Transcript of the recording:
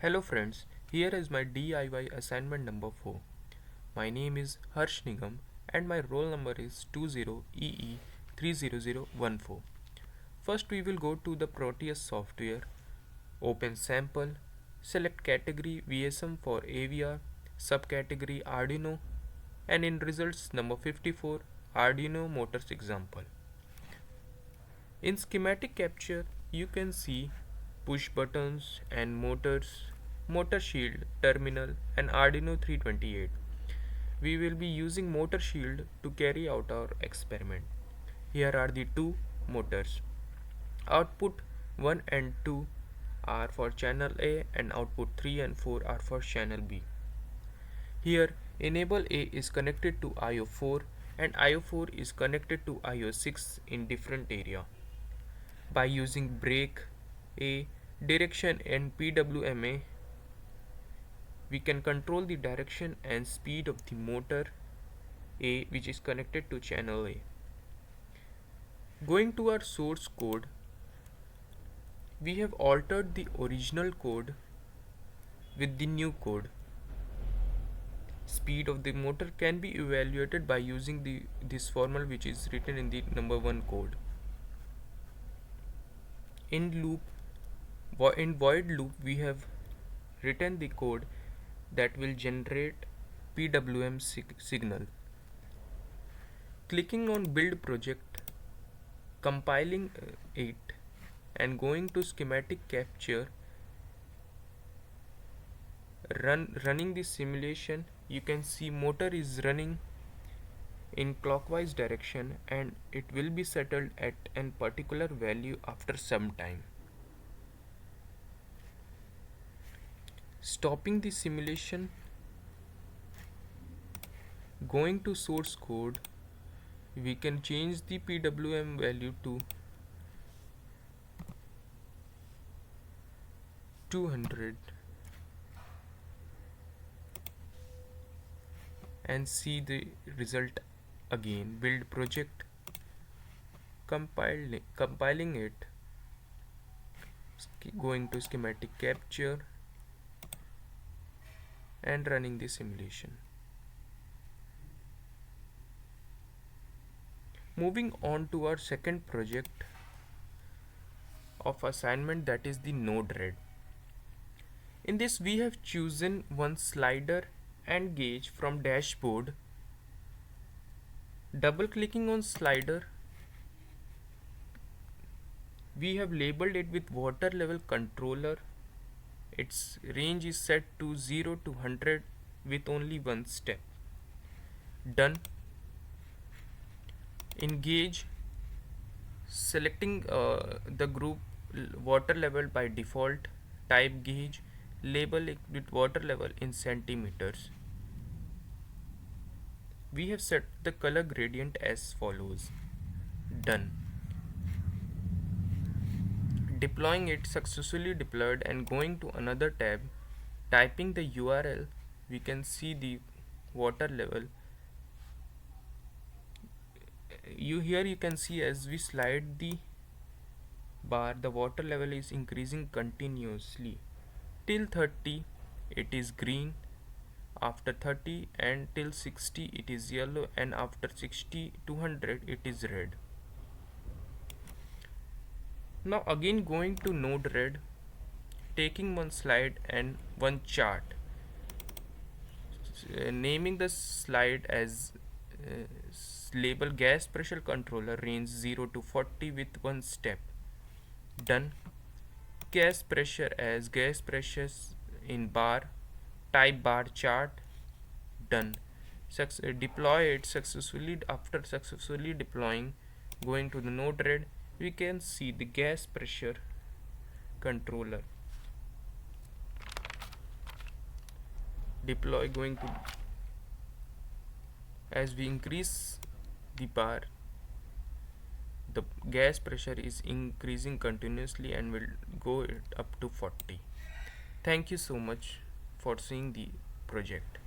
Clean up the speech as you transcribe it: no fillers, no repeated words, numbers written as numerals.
Hello friends, here is my DIY assignment number 4. My name is Harsh Nigam and my roll number is 20EE30014. First we will go to the Proteus software, open sample, select category VSM for AVR, subcategory Arduino, and in results number 54 Arduino motors example. In schematic capture, you can see push buttons and motors, motor shield, terminal and Arduino 328. We will be using motor shield to carry out our experiment. Here are the two motors. Output 1 and 2 are for channel A and output 3 and 4 are for channel B. Here enable A is connected to IO4 and IO4 is connected to IO6 in different area. By using brake A, direction and PWMA, we can control the direction and speed of the motor A which is connected to channel A. Going to our source code, we have altered the original code with the new code. Speed of the motor can be evaluated by using this formula which is written in the number 1 code. In void loop we have written the code that will generate PWM signal. Clicking on build project, compiling it and going to schematic capture, running the simulation, you can see motor is running in clockwise direction and it will be settled at a particular value after some time. Stopping the simulation, going to source code, we can change the PWM value to 200 and see the result again. Build project, compiling it, going to schematic capture and running the simulation. Moving on to our second project of assignment, that is the Node-RED. In this we have chosen one slider and gauge from dashboard. Double clicking on slider, we have labeled it with water level controller. Its range is set to 0 to 100 with only one step. Done. In gauge, selecting the group water level by default, type gauge, label it with water level in centimeters. We have set the color gradient as follows. Done. Deploying it, successfully deployed, and going to another tab, typing the URL, we can see the water level. Here you can see as we slide the bar, the water level is increasing continuously. Till 30 it is green, after 30 and till 60 it is yellow, and after 60 to 100 it is red. Now again going to Node-RED, taking one slide and one chart, naming the slide as label gas pressure controller, range 0 to 40 with one step. Done. Gas pressure as gas pressures in bar, type bar chart. Done. Deploy it successfully. After successfully deploying, going to the Node-RED, we can see the gas pressure controller. Deploy, going to, as we increase the bar, the gas pressure is increasing continuously and will go up to 40. Thank you so much for seeing the project.